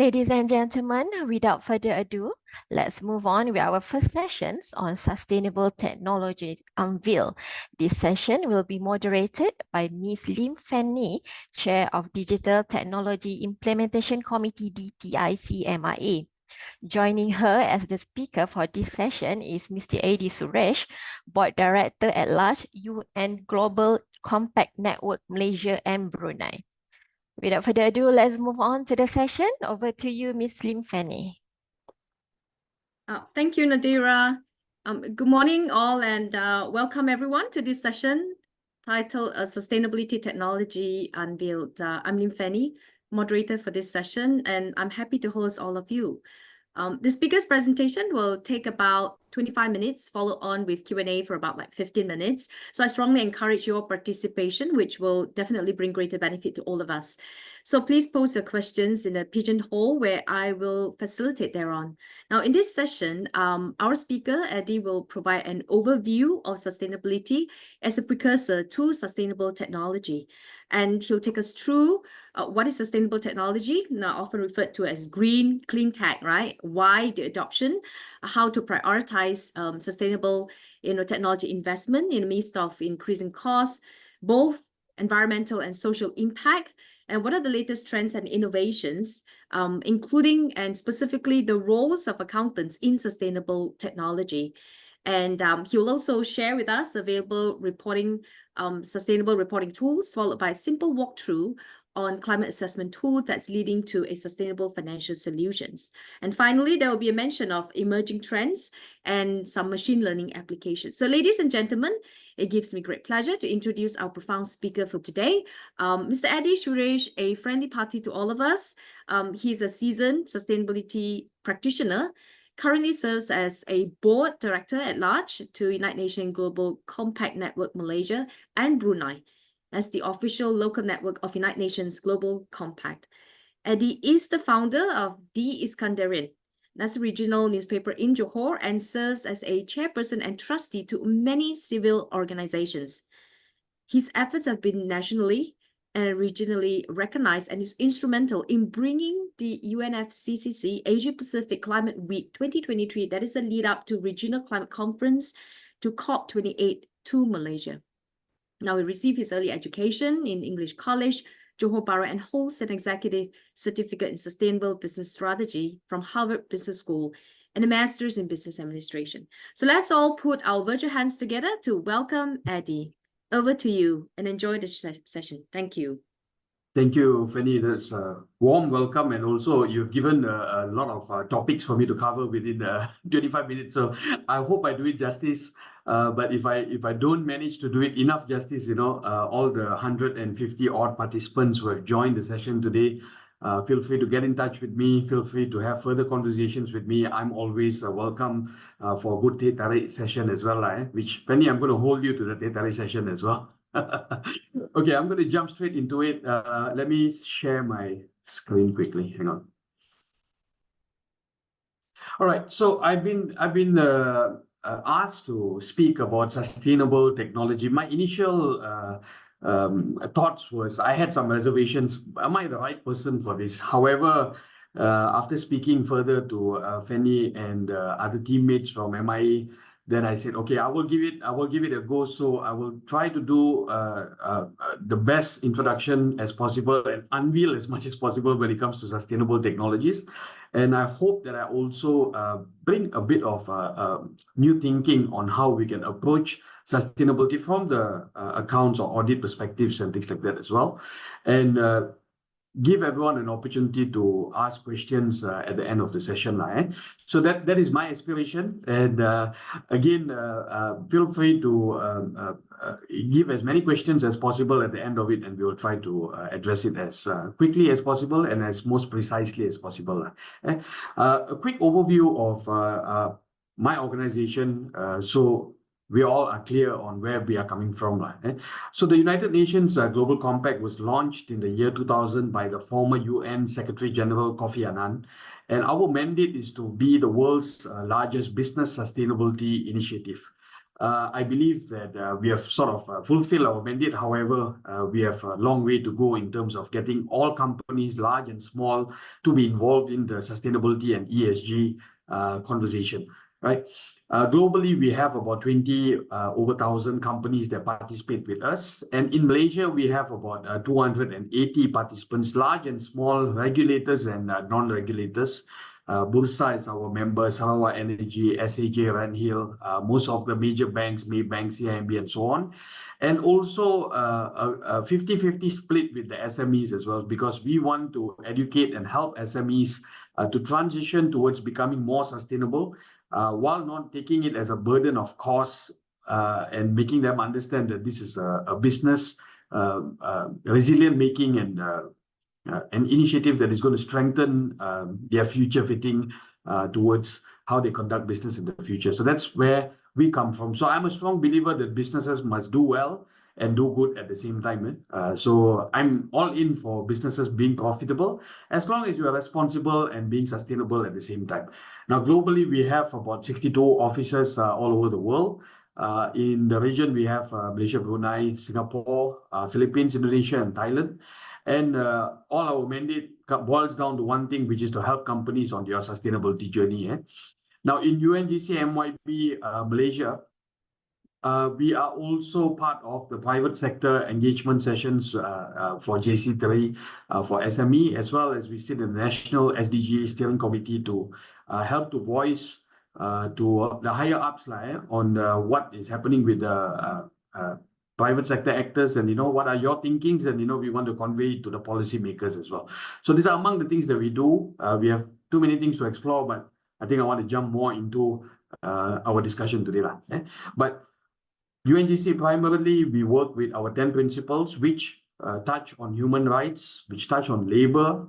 Ladies and gentlemen, without further ado, let's move on with our first sessions on Sustainable Technology Unveiled. This session will be moderated by Ms. Lim Fen Nee, Chair of Digital Technology Implementation Committee DTIC MIA. Joining her as the speaker for this session is Mr. Edey Suresh, Board Director at Large, UN Global Compact Network Malaysia and Brunei. Without further ado, let's move on to the session. Over to you, Ms. Lim Fen Nee. Thank you, Nadira. Good morning, all, and welcome everyone to this session titled Sustainability Technology Unveiled. I'm Lim Fen Nee, moderator for this session, and I'm happy to host all of you. The speaker's presentation will take about 25 minutes, followed on with Q&A for about 15 minutes. So I strongly encourage your participation, which will definitely bring greater benefit to all of us. So please post your questions in the pigeonhole where I will facilitate thereon. Now, in this session, our speaker, Edey, will provide an overview of sustainability as a precursor to sustainable technology. And he'll take us through what is sustainable technology, now often referred to as green, clean tech, right? Why the adoption, how to prioritize sustainable technology investment in the midst of increasing costs, both environmental and social impact, and what are the latest trends and innovations, including and specifically the roles of accountants in sustainable technology. And he will also share with us available reporting, sustainable reporting tools, followed by a simple walkthrough on climate assessment tool that's leading to a sustainable financial solutions. And finally, there will be a mention of emerging trends and some machine learning applications. So ladies and gentlemen, it gives me great pleasure to introduce our profound speaker for today, Mr. Edey Suresh, a friendly party to all of us. He's a seasoned sustainability practitioner, currently serves as a board director at large to United Nations Global Compact Network Malaysia and Brunei, as the official local network of United Nations Global Compact. Edey is the founder of The Iskandarian, that's a regional newspaper in Johor, and serves as a chairperson and trustee to many civil organizations. His efforts have been nationally and regionally recognized and is instrumental in bringing the UNFCCC Asia Pacific Climate Week 2023, that is the lead up to Regional Climate Conference, to COP28 to Malaysia. Now, he received his early education in English College, Johor Bahru, and holds an executive certificate in sustainable business strategy from Harvard Business School and a master's in business administration. So let's all put our virtual hands together to welcome Edey. Over to you, and enjoy the session. Thank you. Thank you, Fanny. That's a warm welcome, and also you've given a lot of topics for me to cover within 25 minutes. So I hope I do it justice. But if I don't manage to do it enough justice, all the 150 odd participants who have joined the session today, feel free to get in touch with me. Feel free to have further conversations with me. I'm always welcome for a good Teh Tarik session as well. Which, Fanny, I'm going to hold you to the Teh Tarik session as well. Okay, I'm going to jump straight into it. Let me share my screen quickly. Hang on. All right, so I've been asked to speak about sustainable technology. My initial thoughts was I had some reservations. Am I the right person for this? However, after speaking further to Fanny and other teammates from MIA, then I said, okay, I will give it a go. So I will try to do the best introduction as possible and unveil as much as possible when it comes to sustainable technologies. And I hope that I also bring a bit of new thinking on how we can approach sustainability from the accounts or audit perspectives and things like that as well. And give everyone an opportunity to ask questions at the end of the session. So that is my aspiration. And again, feel free to give as many questions as possible at the end of it, and we will try to address it as quickly as possible and as most precisely as possible. A quick overview of my organization. So we all are clear on where we are coming from. So the United Nations Global Compact was launched in the year 2000 by the former UN Secretary General Kofi Annan. And our mandate is to be the world's largest business sustainability initiative. I believe that we have sort of fulfilled our mandate. However, we have a long way to go in terms of getting all companies, large and small, to be involved in the sustainability and ESG conversation, right? Globally, we have about 20 over 1,000 companies that participate with us. And in Malaysia, we have about 280 participants, large and small, regulators and non-regulators. Bursa is our member, Sarawak Energy, SAJ, Ranhill, most of the major banks, Maybank, CIMB, and so on. And also a 50-50 split with the SMEs as well, because we want to educate and help SMEs to transition towards becoming more sustainable, while not taking it as a burden of costs, and making them understand that this is a business, resilient making, and an initiative that is going to strengthen their future fitting towards how they conduct business in the future. So that's where we come from. So I'm a strong believer that businesses must do well and do good at the same time. So I'm all in for businesses being profitable as long as you are responsible and being sustainable at the same time. Now, globally, we have about 62 offices all over the world. In the region, we have Malaysia, Brunei, Singapore, Philippines, Indonesia, and Thailand. And all our mandate boils down to one thing, which is to help companies on their sustainability journey. Now, in UNGCMYB Malaysia, we are also part of the private sector engagement sessions for JC3 for SME, as well as we sit in the National SDG Steering Committee to help to voice to the higher ups on what is happening with the private sector actors, and what are your thinkings, and we want to convey it to the policy makers as well. So these are among the things that we do. We have too many things to explore, but I think I want to jump more into our discussion today. But UNGC, primarily, we work with our 10 principles, which touch on human rights, which touch on labor,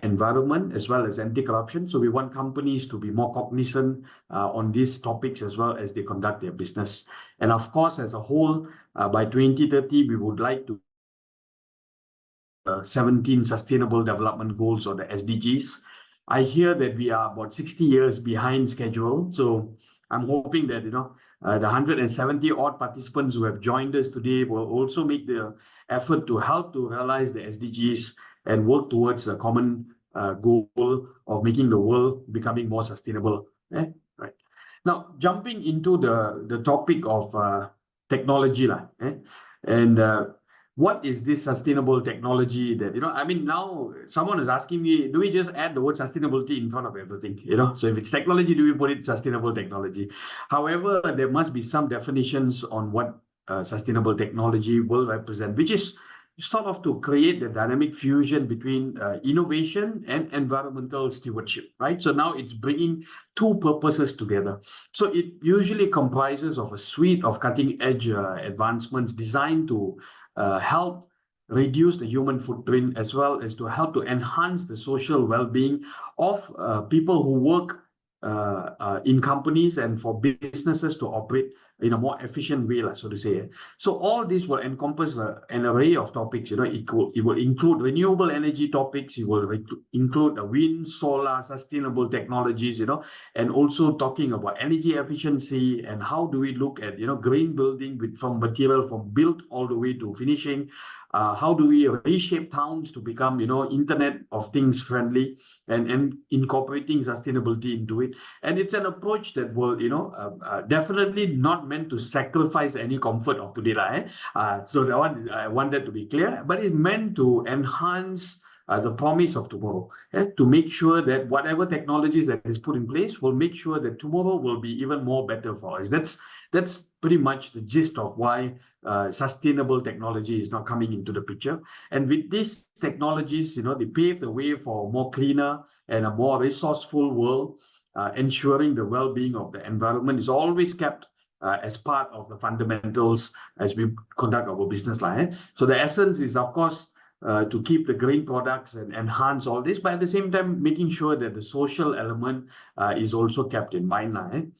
environment, as well as anti-corruption. So we want companies to be more cognizant on these topics as well as they conduct their business. And of course, as a whole, by 2030, we would like to 17 Sustainable Development Goals, or the SDGs. I hear that we are about 60 years behind schedule. So I'm hoping that, the 170 odd participants who have joined us today will also make the effort to help to realize the SDGs and work towards a common goal of making the world becoming more sustainable. Right. Now, jumping into the topic of technology, and what is this sustainable technology that, I mean, now someone is asking me, do we just add the word sustainability in front of everything? So if it's technology, do we put it sustainable technology? However, there must be some definitions on what sustainable technology will represent, which is sort of to create the dynamic fusion between innovation and environmental stewardship, right? So now it's bringing two purposes together. So it usually comprises of a suite of cutting-edge advancements designed to help reduce the human footprint, as well as to help to enhance the social well-being of people who work in companies, and for businesses to operate in a more efficient way, so to say. So all this will encompass an array of topics. It will include renewable energy topics. It will include wind, solar, sustainable technologies, and also talking about energy efficiency and how do we look at, green building from material from built all the way to finishing. How do we reshape towns to become, Internet of Things friendly, and incorporating sustainability into it. And it's an approach that will, definitely not meant to sacrifice any comfort of today. So I want that to be clear, but it's meant to enhance the promise of tomorrow, to make sure that whatever technologies that is put in place will make sure that tomorrow will be even more better for us. That's pretty much the gist of why sustainable technology is now coming into the picture. And with these technologies, they pave the way for a more cleaner and a more resourceful world, ensuring the well-being of the environment is always kept as part of the fundamentals as we conduct our business line. So the essence is, of course, to keep the green products and enhance all this, but at the same time, making sure that the social element is also kept in mind.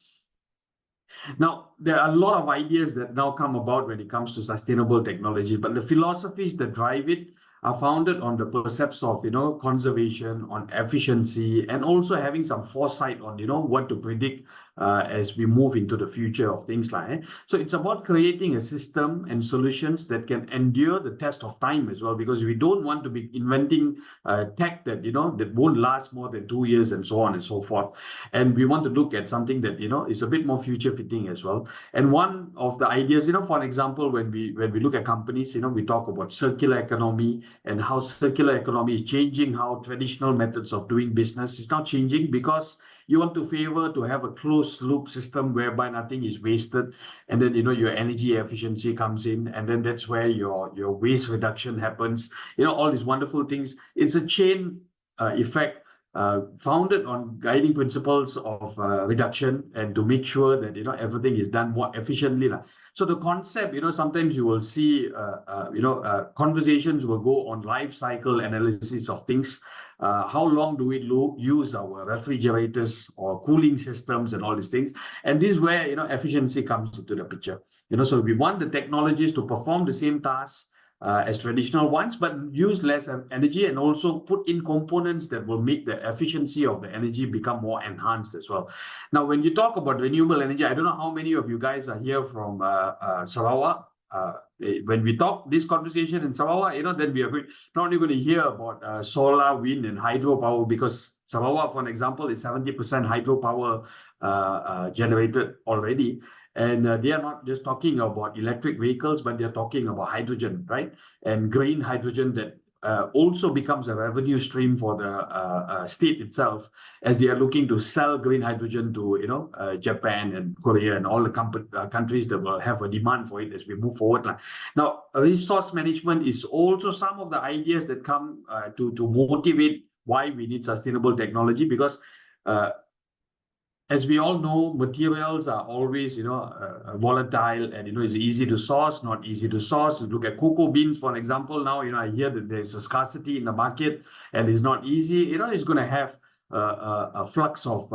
Now, there are a lot of ideas that now come about when it comes to sustainable technology, but the philosophies that drive it are founded on the precepts of, conservation, on efficiency, and also having some foresight on, what to predict as we move into the future of things like. So it's about creating a system and solutions that can endure the test of time as well, because we don't want to be inventing tech that, that won't last more than 2 years and so on and so forth. And we want to look at something that, is a bit more future fitting as well. And one of the ideas, for example, when we look at companies, we talk about circular economy and how circular economy is changing how traditional methods of doing business is now changing, because you want to favor to have a closed loop system whereby nothing is wasted, and then your energy efficiency comes in, and then that's where your waste reduction happens. All these wonderful things. It's a chain effect founded on guiding principles of reduction, and to make sure that everything is done more efficiently. So the concept, sometimes you will see conversations will go on life cycle analysis of things. How long do we use our refrigerators or cooling systems and all these things? And this is where efficiency comes into the picture. So we want the technologies to perform the same tasks as traditional ones, but use less energy, and also put in components that will make the efficiency of the energy become more enhanced as well. Now, when you talk about renewable energy, I don't know how many of you guys are here from Sarawak. When we talk this conversation in Sarawak, then we are not only going to hear about solar, wind, and hydropower, because Sarawak, for an example, is 70% hydropower generated already. And they are not just talking about electric vehicles, but they're talking about hydrogen, right? And green hydrogen that also becomes a revenue stream for the state itself, as they are looking to sell green hydrogen to Japan and Korea and all the countries that will have a demand for it as we move forward. Now, resource management is also some of the ideas that come to motivate why we need sustainable technology, because as we all know, materials are always, volatile, and, it's easy to source, not easy to source. You look at cocoa beans, for example. Now, I hear that there's a scarcity in the market and it's not easy. It's going to have a flux of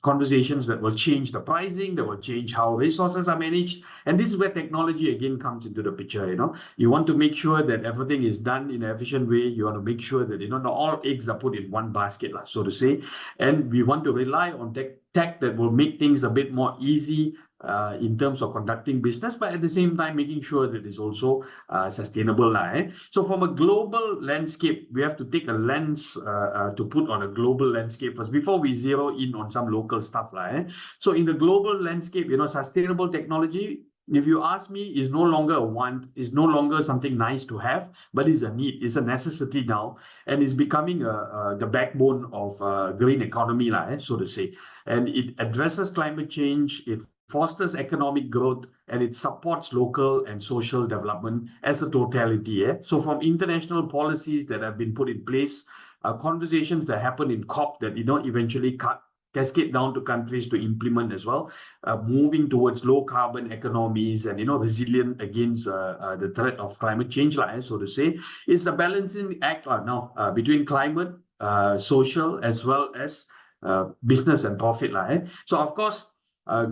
conversations that will change the pricing, that will change how resources are managed. And this is where technology again comes into the picture. You want to make sure that everything is done in an efficient way. You want to make sure that not all eggs are put in one basket, so to say. And we want to rely on tech that will make things a bit more easy in terms of conducting business, but at the same time making sure that it's also sustainable. So from a global landscape, we have to take a lens to put on a global landscape first before we zero in on some local stuff. So in the global landscape, sustainable technology, if you ask me, is no longer a want, is no longer something nice to have, but is a need, is a necessity now, and is becoming the backbone of green economy, so to say. And it addresses climate change, it fosters economic growth, and it supports local and social development as a totality. So from international policies that have been put in place, conversations that happen in COP that eventually cascade down to countries to implement as well, moving towards low carbon economies and resilient against the threat of climate change, so to say. It's a balancing act now between climate, social, as well as business and profit. So of course,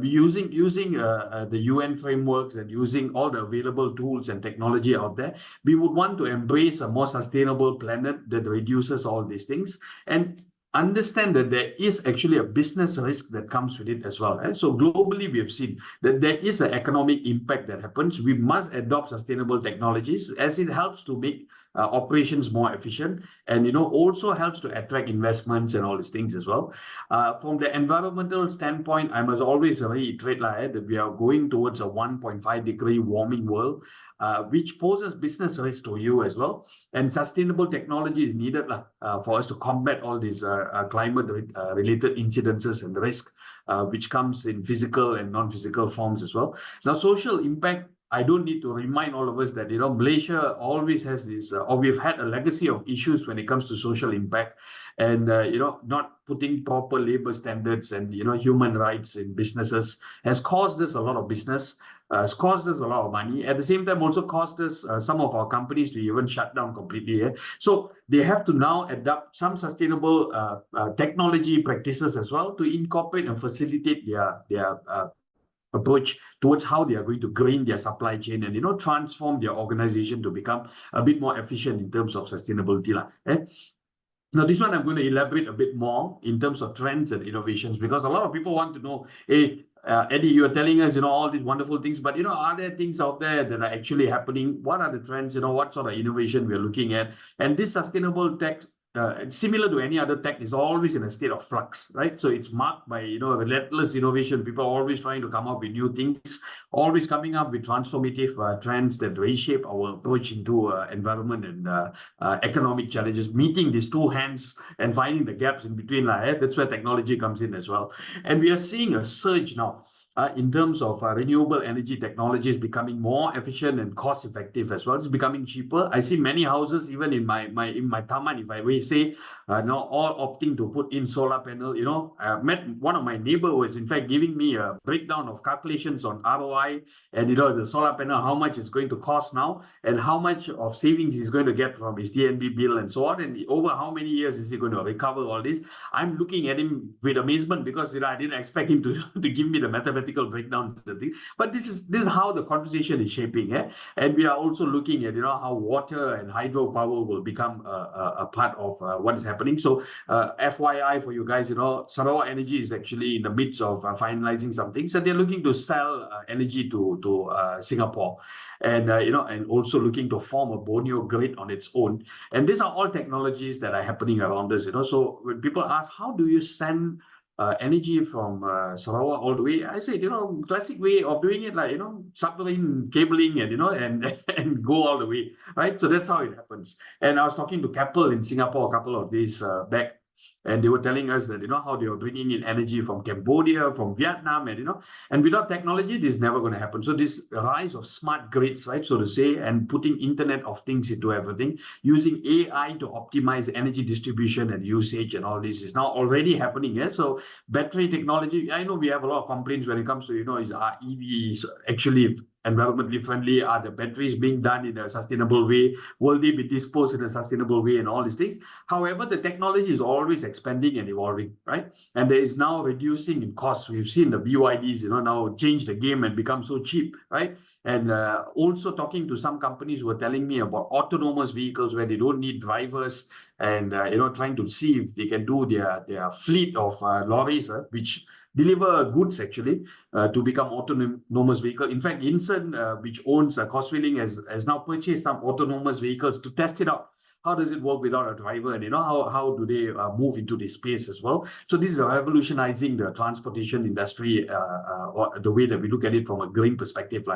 using the UN frameworks and using all the available tools and technology out there, we would want to embrace a more sustainable planet that reduces all these things, and understand that there is actually a business risk that comes with it as well. So globally, we have seen that there is an economic impact that happens. We must adopt sustainable technologies, as it helps to make operations more efficient, and also helps to attract investments and all these things as well. From the environmental standpoint, I must always reiterate that we are going towards a 1.5-degree warming world, which poses business risk to you as well. And sustainable technology is needed for us to combat all these climate-related incidences and risk, which comes in physical and non-physical forms as well. Now, social impact, I don't need to remind all of us that Malaysia always has this, or we've had a legacy of issues when it comes to social impact, and not putting proper labor standards and human rights in businesses has caused us a lot of business. It's caused us a lot of money. At the same time, also caused us some of our companies to even shut down completely. So they have to now adopt some sustainable technology practices as well to incorporate and facilitate their approach towards how they are going to green their supply chain and transform their organization to become a bit more efficient in terms of sustainability. Now, this one I'm going to elaborate a bit more in terms of trends and innovations, because a lot of people want to know, hey, Edey, you are telling us, all these wonderful things, but, are there things out there that are actually happening? What are the trends? What sort of innovation we're looking at? And this sustainable tech, similar to any other tech, is always in a state of flux, right? So it's marked by, relentless innovation. People are always trying to come up with new things, always coming up with transformative trends that reshape our approach into environment and economic challenges, meeting these two hands and finding the gaps in between. That's where technology comes in as well. And we are seeing a surge now in terms of renewable energy technologies becoming more efficient and cost effective as well. It's becoming cheaper. I see many houses, even in my taman, if I may say, now all opting to put in solar panel. I met one of my neighbor who was in fact giving me a breakdown of calculations on ROI and the solar panel, how much it's going to cost now and how much of savings he's going to get from his DNB bill and so on, and over how many years is he going to recover all this. I'm looking at him with amazement because I didn't expect him to give me the mathematical breakdown of the thing. But this is how the conversation is shaping. And we are also looking at how water and hydropower will become a part of what is happening. So FYI for you guys, Sarawak Energy is actually in the midst of finalizing some things, and they're looking to sell energy to Singapore, and and also looking to form a Borneo grid on its own. And these are all technologies that are happening around us. So when people ask, how do you send energy from Sarawak all the way, I said, classic way of doing it, like submarine cabling and and go all the way, right? So that's how it happens. And I was talking to Keppel in Singapore a couple of days back, and they were telling us that how they were bringing in energy from Cambodia, from Vietnam, and without technology, this is never going to happen. So this rise of smart grids, right, so to say, and putting Internet of Things into everything, using AI to optimize energy distribution and usage, and all this is now already happening. So battery technology, I know we have a lot of complaints when it comes to is our EVs actually environmentally friendly? Are the batteries being done in a sustainable way? Will they be disposed in a sustainable way, and all these things? However, the technology is always expanding and evolving, right? And there is now reducing in cost. We've seen the BYDs, now change the game and become so cheap, right? And also talking to some companies who are telling me about autonomous vehicles where they don't need drivers, and trying to see if they can do their fleet of lorries, which deliver goods actually to become autonomous vehicle. In fact, Inson, which owns Coswilling, has now purchased some autonomous vehicles to test it out. How does it work without a driver, and how do they move into this space as well? So this is revolutionizing the transportation industry, or the way that we look at it from a green perspective.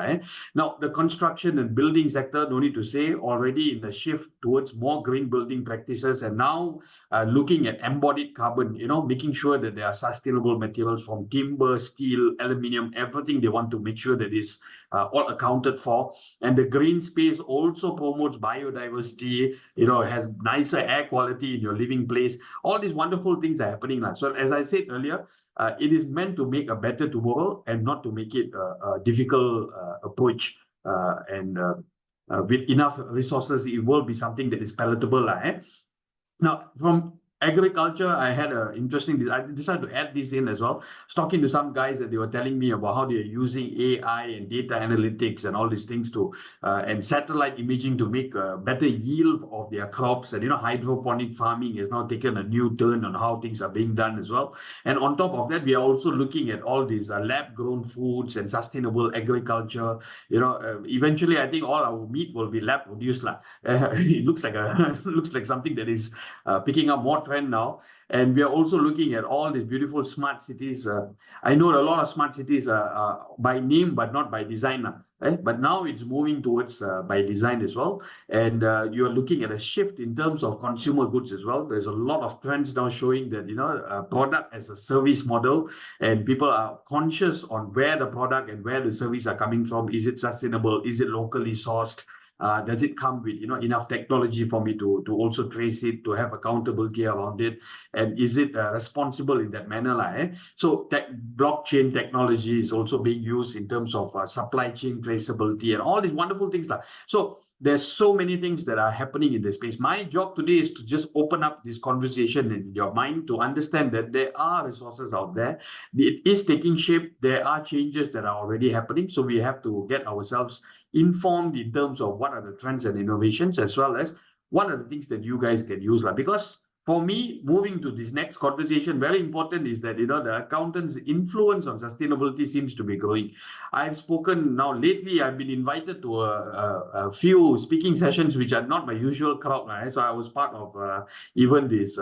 Now, the construction and building sector, no need to say, already in the shift towards more green building practices, and now looking at embodied carbon, making sure that there are sustainable materials from timber, steel, aluminium, everything they want to make sure that is all accounted for. And the green space also promotes biodiversity, has nicer air quality in your living place. All these wonderful things are happening now. So as I said earlier, it is meant to make a better tomorrow and not to make it a difficult approach. And with enough resources, it will be something that is palatable. Now, from agriculture, I had an interesting, I decided to add this in as well. I was talking to some guys that they were telling me about how they're using AI and data analytics and all these things to, and satellite imaging to make a better yield of their crops. And, hydroponic farming has now taken a new turn on how things are being done as well. And on top of that, we are also looking at all these lab-grown foods and sustainable agriculture. Eventually, I think all our meat will be lab-produced. It looks like something that is picking up more trend now. And we are also looking at all these beautiful smart cities. I know a lot of smart cities are by name, but not by design. But now it's moving towards by design as well. And you're looking at a shift in terms of consumer goods as well. There's a lot of trends now showing that, product as a service model, and people are conscious on where the product and where the service are coming from. Is it sustainable? Is it locally sourced? Does it come with enough technology for me to also trace it, to have accountability around it, and is it responsible in that manner? So blockchain technology is also being used in terms of supply chain traceability and all these wonderful things. So there's so many things that are happening in this space. My job today is to just open up this conversation in your mind to understand that there are resources out there. It is taking shape. There are changes that are already happening. So we have to get ourselves informed in terms of what are the trends and innovations, as well as what are the things that you guys can use. Because for me, moving to this next conversation, very important is that, the accountant's influence on sustainability seems to be growing. I've spoken now lately, I've been invited to a few speaking sessions, which are not my usual crowd. Right? So I was part of even this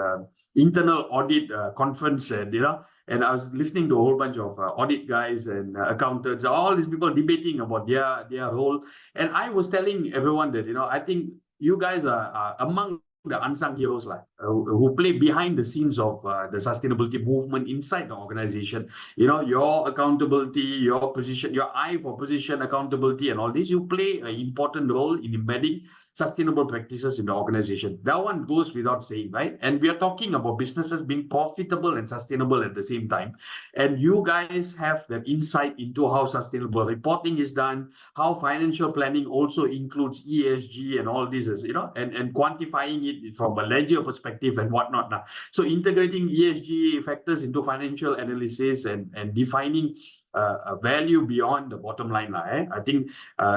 internal audit conference, and I was listening to a whole bunch of audit guys and accountants, all these people debating about their role. And I was telling everyone that, I think you guys are among the unsung heroes who play behind the scenes of the sustainability movement inside the organization. Your accountability, your position, your eye for position accountability and all this, you play an important role in embedding sustainable practices in the organization. That one goes without saying, right? And we are talking about businesses being profitable and sustainable at the same time. And you guys have that insight into how sustainable reporting is done, how financial planning also includes ESG and all this, and quantifying it from a ledger perspective and whatnot. Now. So integrating ESG factors into financial analysis and defining a value beyond the bottom line, I think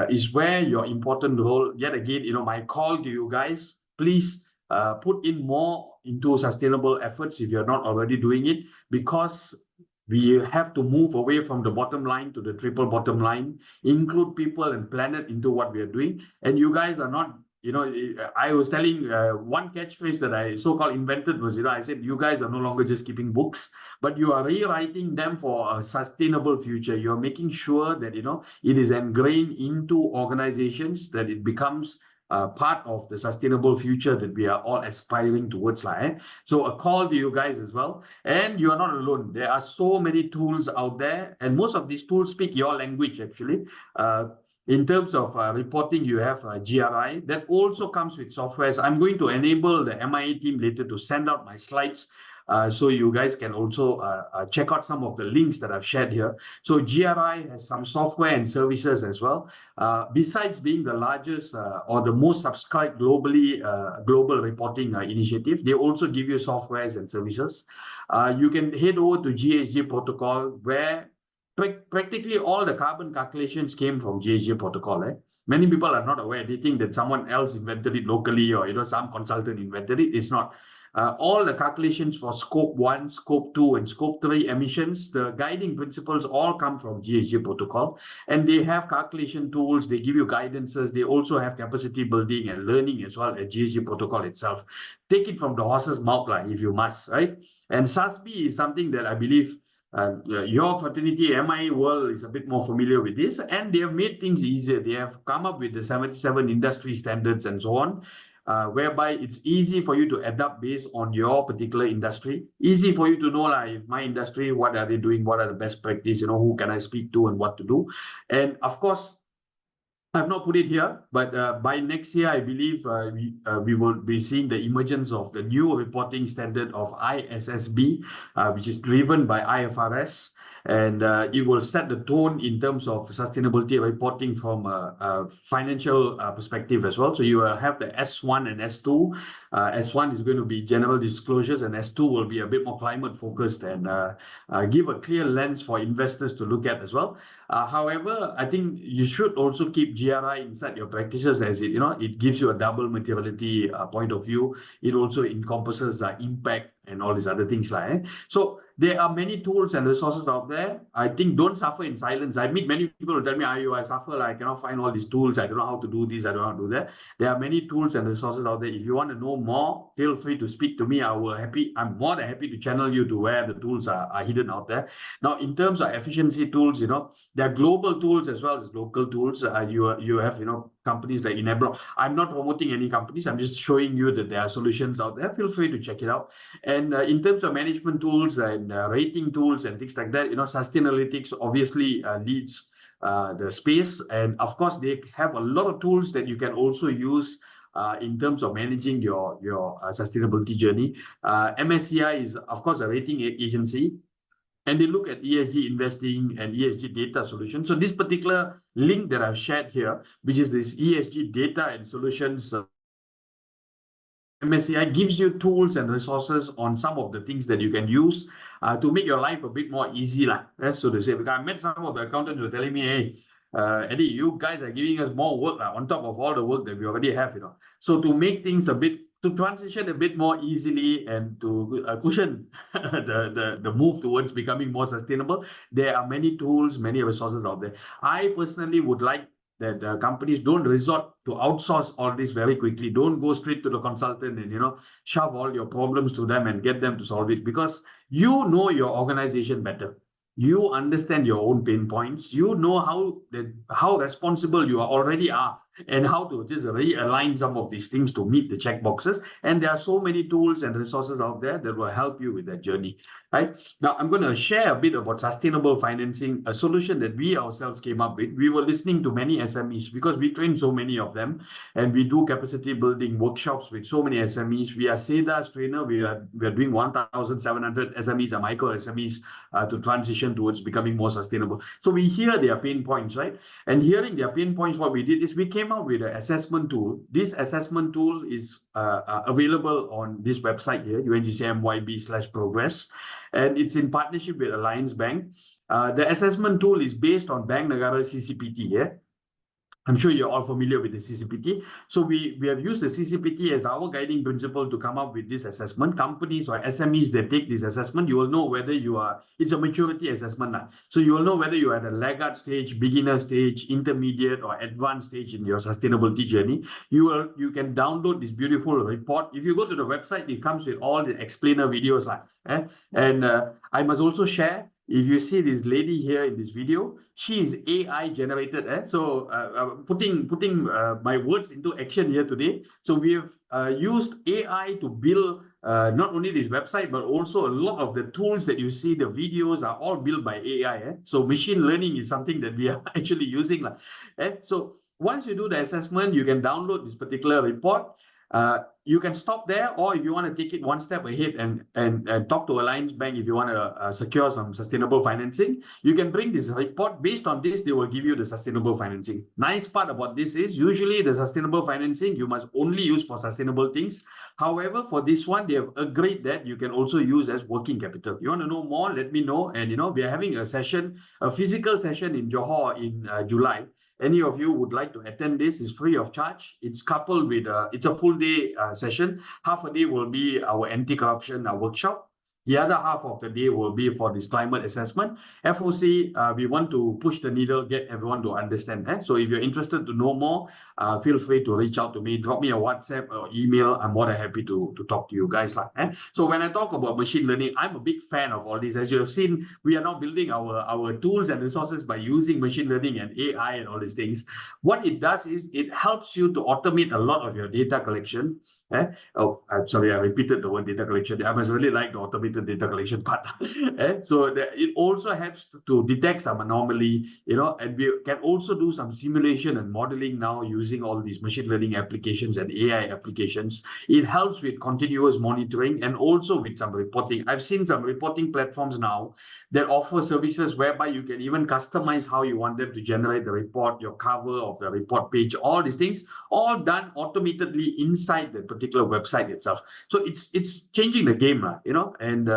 is where your important role, yet again, my call to you guys, please put in more into sustainable efforts if you're not already doing it, because we have to move away from the bottom line to the triple bottom line, include people and planet into what we are doing. And you guys are not, I was telling one catchphrase that I so-called invented was, I said, you guys are no longer just keeping books, but you are rewriting them for a sustainable future. You're making sure that, it is ingrained into organizations, that it becomes part of the sustainable future that we are all aspiring towards. So a call to you guys as well. And you are not alone. There are so many tools out there, and most of these tools speak your language, actually. In terms of reporting, you have GRI. That also comes with softwares. I'm going to enable the MIA team later to send out my slides, so you guys can also check out some of the links that I've shared here. So GRI has some software and services as well. Besides being the largest or the most subscribed globally global reporting initiative, they also give you softwares and services. You can head over to GHG protocol, where practically all the carbon calculations came from GHG protocol. Many people are not aware. They think that someone else invented it locally, or some consultant invented it. It's not. All the calculations for scope 1, scope 2, and scope 3 emissions, the guiding principles all come from GHG protocol. And they have calculation tools, they give you guidances, they also have capacity building and learning as well at GHG protocol itself. Take it from the horse's mouth, if you must, right? And SASB is something that I believe your fraternity, MIA world, is a bit more familiar with this, and they have made things easier. They have come up with the 77 industry standards and so on, whereby it's easy for you to adapt based on your particular industry. Easy for you to know, if my industry, what are they doing, what are the best practice, who can I speak to and what to do. And of course, I've not put it here, but by next year, I believe we will be seeing the emergence of the new reporting standard of ISSB, which is driven by IFRS. And it will set the tone in terms of sustainability reporting from a financial perspective as well. So you will have the S1 and S2. S1 is going to be general disclosures, and S2 will be a bit more climate focused and give a clear lens for investors to look at as well. However, I think you should also keep GRI inside your practices, as it gives you a double materiality point of view. It also encompasses impact and all these other things. So there are many tools and resources out there. I think don't suffer in silence. I meet many people who tell me, I suffer, I cannot find all these tools. I don't know how to do this. I don't know how to do that. There are many tools and resources out there. If you want to know more, feel free to speak to me. I'm more than happy to channel you to where the tools are hidden out there. Now, in terms of efficiency tools, there are global tools as well as local tools. You have, companies like Enabler. I'm not promoting any companies. I'm just showing you that there are solutions out there. Feel free to check it out. And in terms of management tools and rating tools and things like that, Sustainalytics obviously leads the space. And of course, they have a lot of tools that you can also use in terms of managing your sustainability journey. MSCI is, of course, a rating agency, and they look at ESG investing and ESG data solutions. So this particular link that I've shared here, which is this ESG data and solutions, MSCI gives you tools and resources on some of the things that you can use to make your life a bit more easy, so to say. Because I met some of the accountants who were telling me, hey, Edey, you guys are giving us more work on top of all the work that we already have. So to make things a bit to transition a bit more easily and to cushion the move towards becoming more sustainable, there are many tools, many resources out there. I personally would like that companies don't resort to outsource all this very quickly. Don't go straight to the consultant and, shove all your problems to them and get them to solve it, because you know your organization better. You understand your own pain points. You know how responsible you already are, and how to just realign some of these things to meet the check boxes. And there are so many tools and resources out there that will help you with that journey. Right now, I'm going to share a bit about sustainable financing, a solution that we ourselves came up with. We were listening to many SMEs because we train so many of them, and we do capacity building workshops with so many SMEs. We are SEDA's trainer. We are doing 1,700 SMEs and micro SMEs to transition towards becoming more sustainable. So we hear their pain points, right? And hearing their pain points, what we did is we came up with an assessment tool. This assessment tool is available on this website here, UNGCMYB/progress. And it's in partnership with Alliance Bank. The assessment tool is based on Bank Negara CCPT. Yeah? I'm sure you're all familiar with the CCPT. So we have used the CCPT as our guiding principle to come up with this assessment. Companies or SMEs that take this assessment, you will know whether it's a maturity assessment. So you will know whether you're at a laggard stage, beginner stage, intermediate, or advanced stage in your sustainability journey. You can download this beautiful report. If you go to the website, it comes with all the explainer videos. And I must also share, if you see this lady here in this video, she is AI generated. So putting my words into action here today. So we have used AI to build not only this website, but also a lot of the tools that you see, the videos are all built by AI. So machine learning is something that we are actually using. So once you do the assessment, you can download this particular report. You can stop there, or if you want to take it one step ahead and talk to Alliance Bank if you want to secure some sustainable financing, you can bring this report. Based on this, they will give you the sustainable financing. Nice part about this is usually the sustainable financing you must only use for sustainable things. However, for this one, they have agreed that you can also use as working capital. You want to know more? Let me know. And we are having a physical session in Johor in July. Any of you would like to attend this, is free of charge. It's coupled with, it's a full day session. Half a day will be our anti-corruption workshop. The other half of the day will be for this climate assessment. FOC, we want to push the needle, get everyone to understand. So if you're interested to know more, feel free to reach out to me, drop me a WhatsApp or email. I'm more than happy to talk to you guys. So when I talk about machine learning, I'm a big fan of all this. As you have seen, we are now building our tools and resources by using machine learning and AI and all these things. What it does is it helps you to automate a lot of your data collection. Oh, I'm sorry, I repeated the word data collection. I must really like the automated data collection part. So it also helps to detect some anomaly, and we can also do some simulation and modeling now using all these machine learning applications and AI applications. It helps with continuous monitoring and also with some reporting. I've seen some reporting platforms now that offer services whereby you can even customize how you want them to generate the report, your cover of the report page, all these things, all done automatically inside the particular website itself. So it's changing the game, and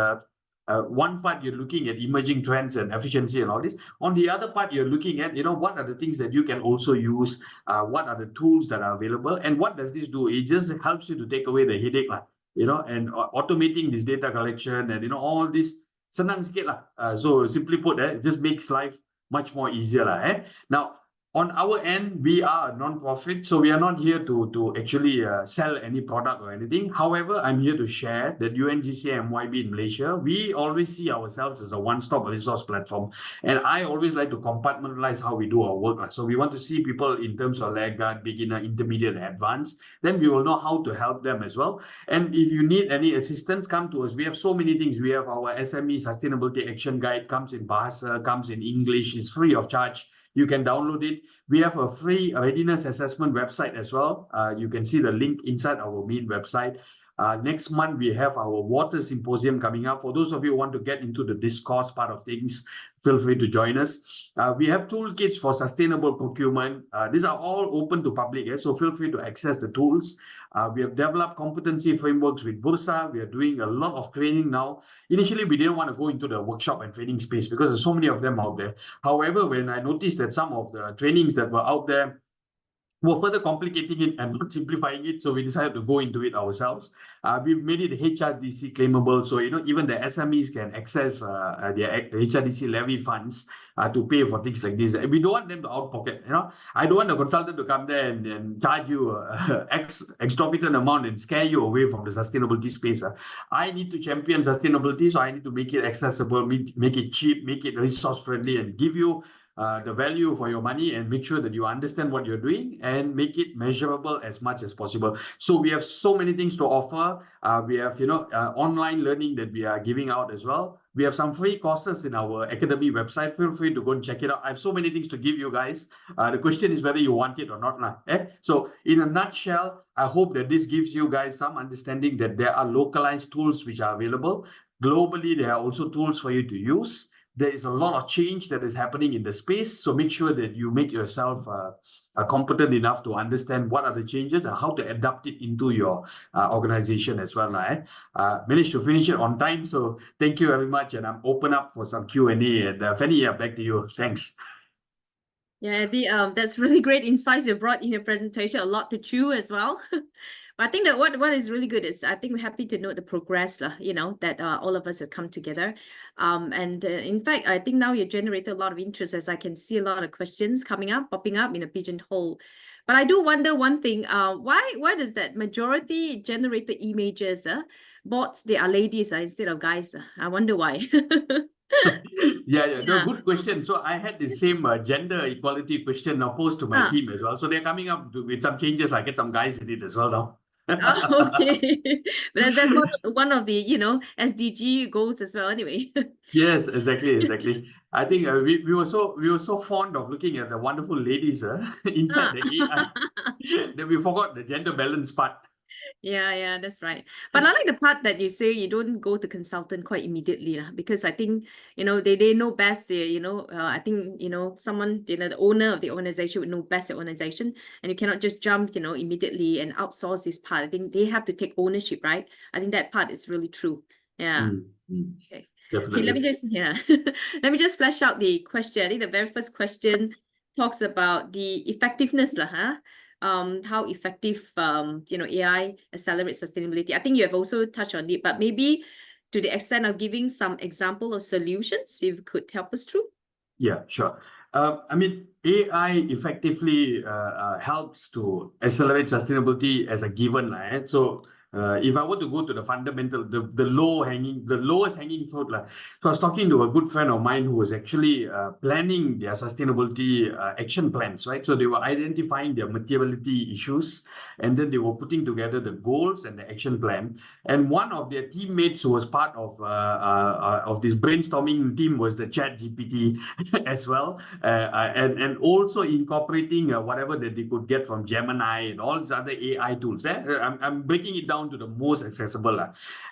one part you're looking at emerging trends and efficiency and all this. On the other part, you're looking at, what are the things that you can also use, what are the tools that are available, and what does this do? It just helps you to take away the headache, and automating this data collection and, all this. Senang sikit lah. So simply put, it just makes life much more easier lah. Now, on our end, we are a non-profit, so we are not here to actually sell any product or anything. However, I'm here to share that UNGCMYB in Malaysia, we always see ourselves as a one-stop resource platform. And I always like to compartmentalize how we do our work. So we want to see people in terms of laggard, beginner, intermediate, and advanced. Then we will know how to help them as well. And if you need any assistance, come to us. We have so many things. We have our SME Sustainability Action Guide, comes in Bahasa, comes in English, is free of charge. You can download it. We have a free readiness assessment website as well. You can see the link inside our main website. Next month, we have our water symposium coming up. For those of you who want to get into the discourse part of things, feel free to join us. We have toolkits for sustainable procurement. These are all open to public, so feel free to access the tools. We have developed competency frameworks with Bursa. We are doing a lot of training now. Initially, we didn't want to go into the workshop and training space because there's so many of them out there. However, when I noticed that some of the trainings that were out there were further complicating it and not simplifying it, so we decided to go into it ourselves. We've made it HRDC claimable, so even the SMEs can access their HRDC levy funds to pay for things like this. We don't want them to out pocket. I don't want the consultant to come there and charge you exorbitant amount and scare you away from the sustainability space. I need to champion sustainability, so I need to make it accessible, make it cheap, make it resource friendly, and give you the value for your money, and make sure that you understand what you're doing and make it measurable as much as possible. So we have so many things to offer. We have online learning that we are giving out as well. We have some free courses in our academy website. Feel free to go and check it out. I have so many things to give you guys. The question is whether you want it or not. So in a nutshell, I hope that this gives you guys some understanding that there are localized tools which are available. Globally, there are also tools for you to use. There is a lot of change that is happening in the space. So make sure that you make yourself competent enough to understand what are the changes and how to adapt it into your organization as well. Managed to finish it on time. So thank you very much. And I'm open up for some Q&A. And Fanny, back to you. Thanks. Yeah, Edey, that's really great insights you brought in your presentation. A lot to chew as well. But I think that what is really good is I think we're happy to note the progress, that all of us have come together. In fact, I think now you generated a lot of interest, as I can see a lot of questions popping up in a pigeonhole. But I do wonder one thing, why does that majority generated images, bots, they are ladies instead of guys? I wonder why. Yeah, no, good question. So I had the same gender equality question now posed to my team as well. So they're coming up with some changes. I get some guys in it as well now. Okay, but that's one of the SDG goals as well. Anyway. Yes, exactly. I think we were so fond of looking at the wonderful ladies inside the AI that we forgot the gender balance part. Yeah, that's right. But I like the part that you say you don't go to consultant quite immediately, because I think they know best. I think someone the owner of the organization would know best the organization, and you cannot just jump immediately and outsource this part. I think they have to take ownership, right? I think that part is really true. Yeah. Okay. Definitely. Okay, let me just flesh out the question. I think the very first question talks about the effectiveness, how effective AI accelerates sustainability. I think you have also touched on it, but maybe to the extent of giving some example of solutions, if you could help us through. Yeah, sure. I mean, AI effectively helps to accelerate sustainability as a given, right? So if I were to go to the fundamental, the lowest hanging fruit, so I was talking to a good friend of mine who was actually planning their sustainability action plans, right? So they were identifying their materiality issues, and then they were putting together the goals and the action plan. And one of their teammates who was part of this brainstorming team was the ChatGPT as well, and also incorporating whatever that they could get from Gemini and all these other AI tools. I'm breaking it down to the most accessible,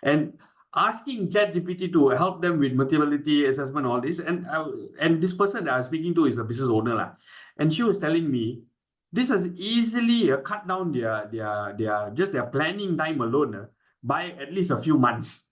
and asking ChatGPT to help them with materiality assessment, all this, and this person that I was speaking to is the business owner, and she was telling me this has easily cut down their planning time alone by at least a few months.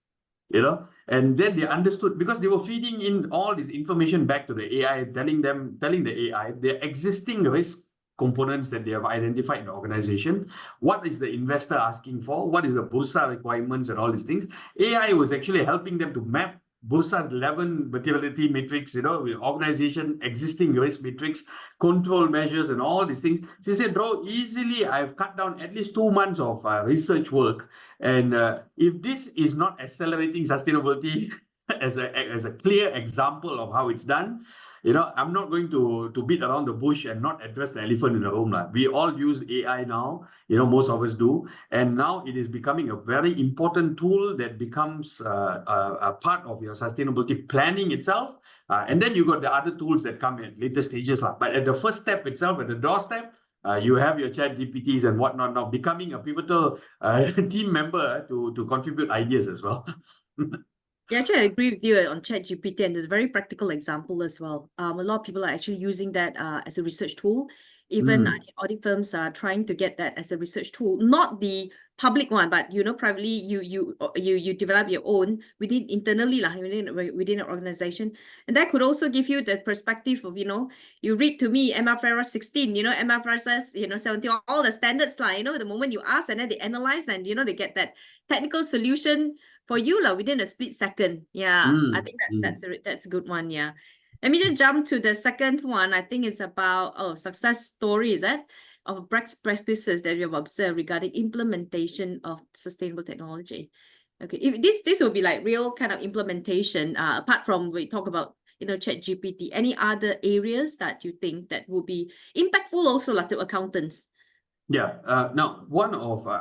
And then they understood, because they were feeding in all this information back to the AI, telling the AI their existing risk components that they have identified in the organization. What is the investor asking for? What is the Bursa requirements and all these things? AI was actually helping them to map Bursa's 11 materiality matrix, with organization existing risk matrix, control measures, and all these things. She said, bro, easily I've cut down at least 2 months of research work. And if this is not accelerating sustainability as a clear example of how it's done, I'm not going to beat around the bush and not address the elephant in the room. We all use AI now, most of us do. And now it is becoming a very important tool that becomes a part of your sustainability planning itself. And then you got the other tools that come in later stages. But at the first step itself, at the doorstep, you have your ChatGPTs and whatnot now, becoming a pivotal team member to contribute ideas as well. Yeah, actually, I agree with you on ChatGPT, and there's a very practical example as well. A lot of people are actually using that as a research tool even audit firms are trying to get that as a research tool, not the public one, but privately you develop your own internally within an organization, and that could also give you the perspective of you read to me MFRS 16, MFRS 17, all the standards the moment you ask, and then they analyze, and they get that technical solution for you within a split second. I think that's a good one. Let me just jump to the second one. I think it's about success stories of best practices that you have observed regarding implementation of sustainable technology. Okay, this will be like real kind of implementation. Apart from we talk about ChatGPT, any other areas that you think that will be impactful also to accountants? Now,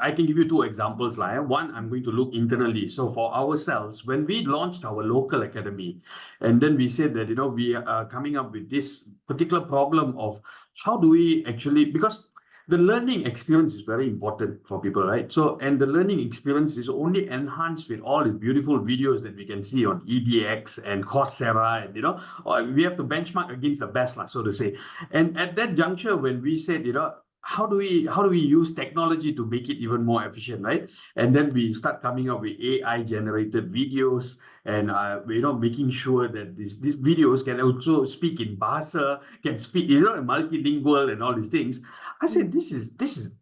I can give you two examples. One, I'm going to look internally. So for ourselves, when we launched our local academy, and then we said that, we are coming up with this particular problem of how do we actually, because the learning experience is very important for people, right? So, and the learning experience is only enhanced with all the beautiful videos that we can see on EDX and Coursera, and, we have to benchmark against the best, so to say. And at that juncture, when we said, how do we use technology to make it even more efficient, right? And then we start coming up with AI generated videos, and making sure that these videos can also speak in Bahasa, can speak multilingual and all these things. I said this is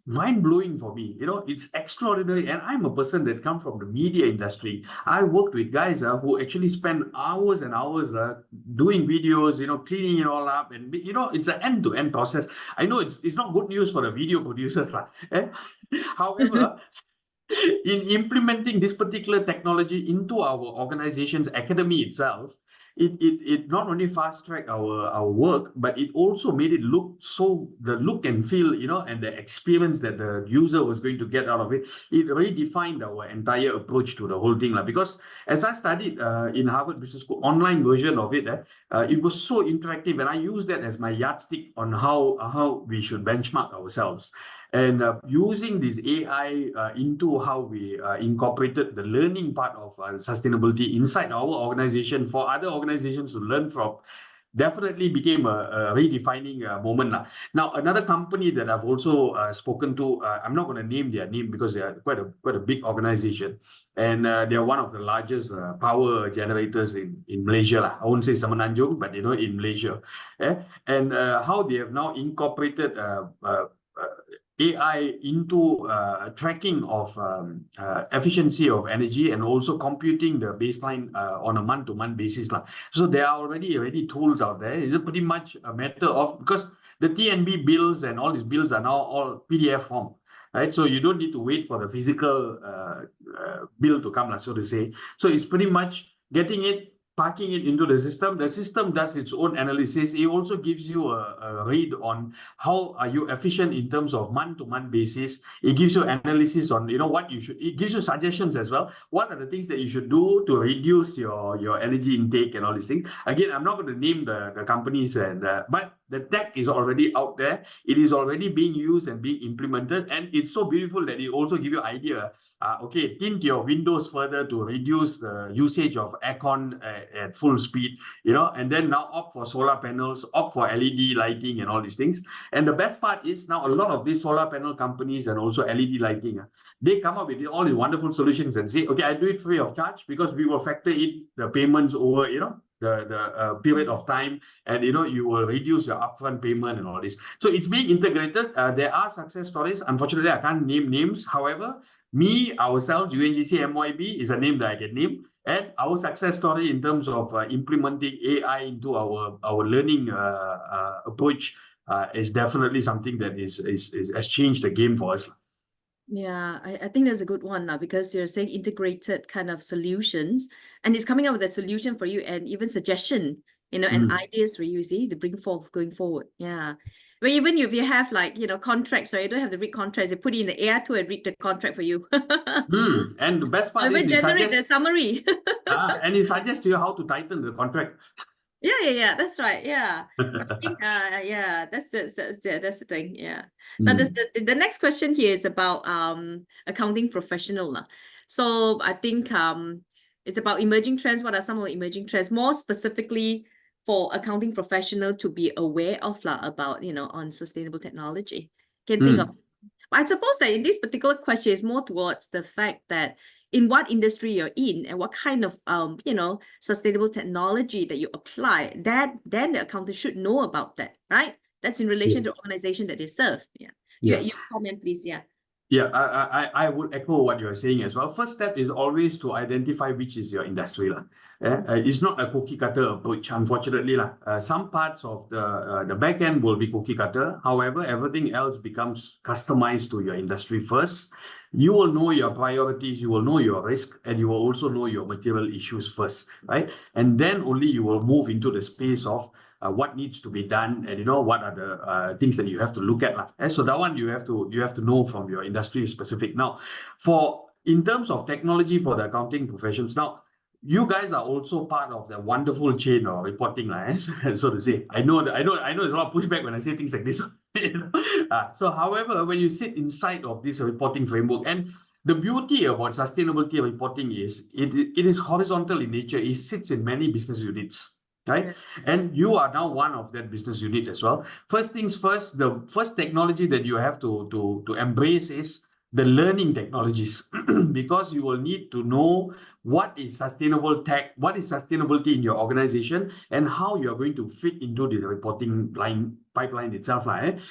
mind-blowing for me. It's extraordinary. And I'm a person that come from the media industry. I worked with guys who actually spend hours and hours doing videos, cleaning it all up, and it's an end-to-end process. I know it's not good news for the video producers, However, in implementing this particular technology into our organization's academy itself, it not only fast-tracked our work, but it also made it the look and feel, and the experience that the user was going to get out of it, it redefined our entire approach to the whole thing. Because as I studied in Harvard Business School, online version of it, it was so interactive, and I used that as my yardstick on how we should benchmark ourselves. And using this AI into how we incorporated the learning part of sustainability inside our organization for other organizations to learn from, definitely became a redefining moment. Now, another company that I've also spoken to, I'm not going to name their name because they are quite a big organization, and they are one of the largest power generators in Malaysia. I won't say Semenanjung, but in Malaysia. And how they have now incorporated AI into tracking of efficiency of energy, and also computing the baseline on a month-to-month basis. So there are already tools out there. It's pretty much a matter of, because the TNB bills and all these bills are now all PDF form, right? So you don't need to wait for the physical bill to come, so to say. So it's pretty much getting it, parking it into the system. The system does its own analysis. It also gives you a read on how are you efficient in terms of month-to-month basis. It gives you analysis on what you should. It gives you suggestions as well. What are the things that you should do to reduce your energy intake and all these things? Again, I'm not going to name the companies, but the tech is already out there. It is already being used and being implemented, and it's so beautiful that it also gives you idea. Okay, tint your windows further to reduce the usage of aircon at full speed, and then now opt for solar panels, opt for LED lighting and all these things. And the best part is now a lot of these solar panel companies and also LED lighting, they come up with all these wonderful solutions and say, okay, I do it free of charge because we will factor in the payments over, the period of time, and you will reduce your upfront payment and all this. So it's being integrated. There are success stories. Unfortunately, I can't name names. However, ourselves, UNGCMYB is a name that I can name, and our success story in terms of implementing AI into our learning approach is definitely something that has changed the game for us. Yeah, I think that's a good one now, because you're saying integrated kind of solutions, and it's coming up with a solution for you and even suggestion, and ideas for you, to bring forth going forward. Yeah. But even if you have contracts, right? You don't have to read contracts. You put it in the AI tool and read the contract for you. And the best part is generate the summary. And it suggests to you how to tighten the contract. Yeah, that's right. Yeah. I think that's the thing. Yeah. Now the next question here is about accounting professional. So I think it's about emerging trends. What are some of the emerging trends? More specifically for accounting professional to be aware of about, on sustainable technology? Can think of. I suppose that in this particular question is more towards the fact that in what industry you're in and what kind of sustainable technology that you apply, then the accountant should know about that, right? That's in relation to the organization that they serve. Yeah. You comment, please. Yeah. Yeah, I would echo what you're saying as well. First step is always to identify which is your industry. It's not a cookie cutter approach, unfortunately. Some parts of the back end will be cookie cutter. However, everything else becomes customized to your industry first. You will know your priorities, you will know your risk, and you will also know your material issues first, right? And then only you will move into the space of what needs to be done, and what are the things that you have to look at. And so that one you have to know from your industry specific. Now, in terms of technology for the accounting professions, now you guys are also part of the wonderful chain of reporting, so to say. I know there's a lot of pushback when I say things like this. So, however, when you sit inside of this reporting framework, and the beauty about sustainability reporting is it is horizontal in nature. It sits in many business units. Right? And you are now one of that business unit as well. First things first, the first technology that you have to embrace is the learning technologies, because you will need to know what is sustainable tech, what is sustainability in your organization, and how you're going to fit into the reporting pipeline itself.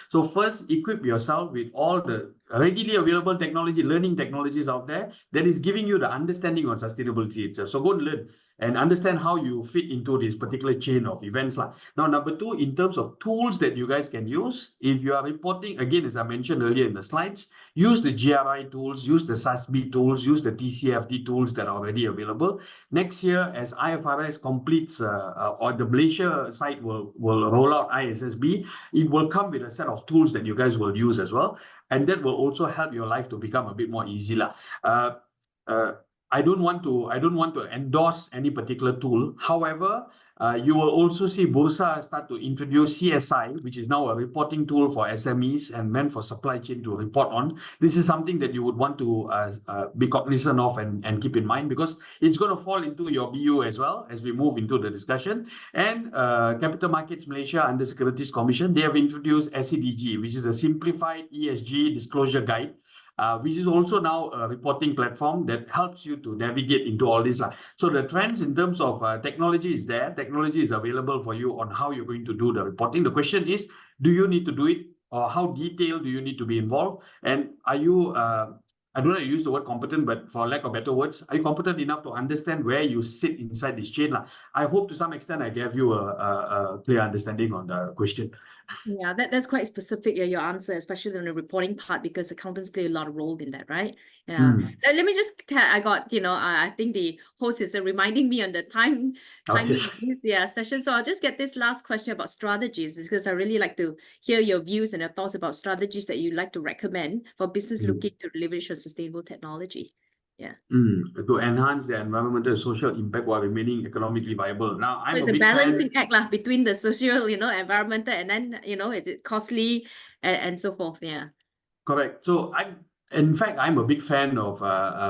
So first, equip yourself with all the readily available technology, learning technologies out there that is giving you the understanding on sustainability itself. So go and learn and understand how you fit into this particular chain of events. Now, number two, in terms of tools that you guys can use, if you are reporting, again, as I mentioned earlier in the slides, use the GRI tools, use the SASB tools, use the TCFD tools that are already available. Next year, as IFRS completes, or the Malaysia side will roll out ISSB, it will come with a set of tools that you guys will use as well. And that will also help your life to become a bit more easy. I don't want to endorse any particular tool. However, you will also see Bursa start to introduce CSI, which is now a reporting tool for SMEs and meant for supply chain to report on. This is something that you would want to be cognizant of and keep in mind, because it's going to fall into your BU as well as we move into the discussion. And Capital Markets Malaysia under Securities Commission, they have introduced SEDG, which is a simplified ESG disclosure guide, which is also now a reporting platform that helps you to navigate into all this. So the trends in terms of technology is there. Technology is available for you on how you're going to do the reporting. The question is, do you need to do it, or how detailed do you need to be involved? And are you, I don't know, use the word competent, but for lack of better words, are you competent enough to understand where you sit inside this chain? I hope to some extent I gave you a clear understanding on the question. Yeah, that's quite specific, your answer, especially on the reporting part, because accountants play a lot of role in that, right? Yeah. Let me just, I got, I think the host is reminding me on the time of this session. So I'll just get this last question about strategies, because I really like to hear your views and your thoughts about strategies that you'd like to recommend for business looking to leverage on sustainable technology. Yeah. To enhance the environmental and social impact while remaining economically viable. Now, it's a balancing act between the social, environmental, and then, it's costly and so forth. Yeah. Correct. So in fact, I'm a big fan of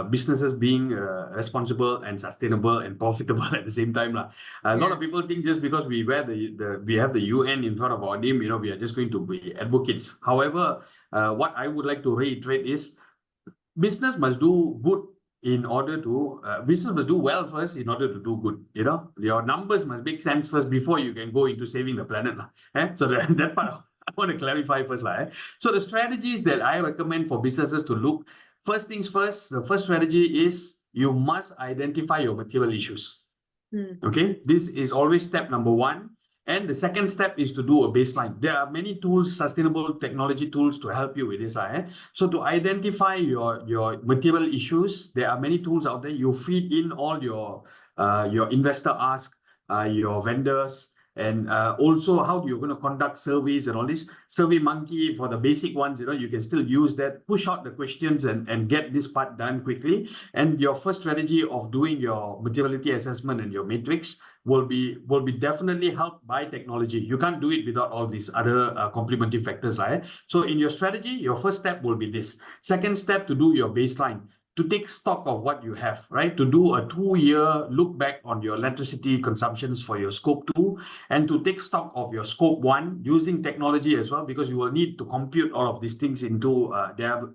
businesses being responsible and sustainable and profitable at the same time. A lot of people think just because we have the UN in front of our name, we are just going to be advocates. However, what I would like to reiterate is business must do good in order to business must do well first in order to do good. Your numbers must make sense first before you can go into saving the planet. So that part I want to clarify first. So the strategies that I recommend for businesses to look, first things first, the first strategy is you must identify your material issues. Okay, this is always step number one. And the second step is to do a baseline. There are many tools, sustainable technology tools, to help you with this. So to identify your material issues, there are many tools out there. You feed in all your investor ask, your vendors, and also how you're going to conduct surveys and all this. Survey Monkey, for the basic ones, you can still use that. Push out the questions and get this part done quickly. And your first strategy of doing your materiality assessment and your matrix will be definitely helped by technology. You can't do it without all these other complementary factors. So in your strategy, your first step will be this. Second step, to do your baseline. to take stock of what you have, right? To do a 2-year look back on your electricity consumptions for your scope 2, and to take stock of your scope 1 using technology as well, because you will need to compute all of these things into their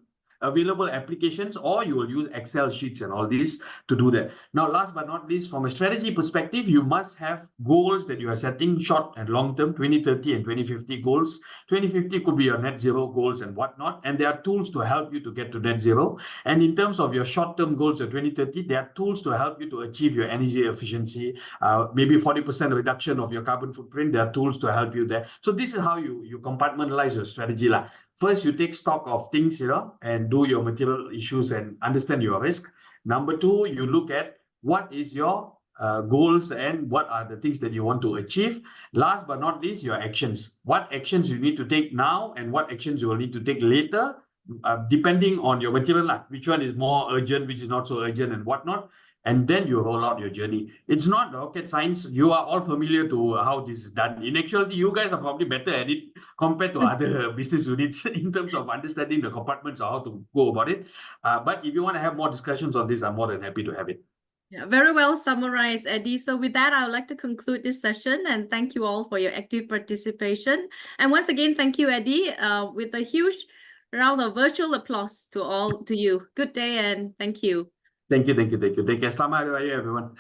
available applications, or you will use Excel sheets and all these to do that. Now, last but not least, from a strategy perspective, you must have goals that you are setting, short and long term, 2030 and 2050 goals. 2050 could be your net zero goals and whatnot, and there are tools to help you to get to net zero. And in terms of your short-term goals of 2030, there are tools to help you to achieve your energy efficiency, maybe 40% reduction of your carbon footprint. There are tools to help you there. So this is how you compartmentalize your strategy. First, you take stock of things, and do your material issues and understand your risk. Number 2, you look at what is your goals and what are the things that you want to achieve. Last but not least, your actions. What actions you need to take now and what actions you will need to take later, depending on your material, which one is more urgent, which is not so urgent and whatnot. And then you roll out your journey. It's not rocket science. You are all familiar to how this is done. In actuality, you guys are probably better at it compared to other business units in terms of understanding the compartments or how to go about it. But if you want to have more discussions on this, I'm more than happy to have it. Yeah, very well summarized, Edey. So with that, I would like to conclude this session and thank you all for your active participation. And once again, thank you, Edey, with a huge round of virtual applause to you. Good day and thank you. Thank you. Take care. Selamat Hari Raya, everyone.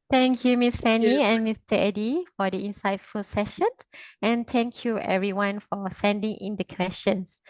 Thank you, Ms. Fen Nee and Mr. Edey, for the insightful sessions. And thank you, everyone, for sending in the questions.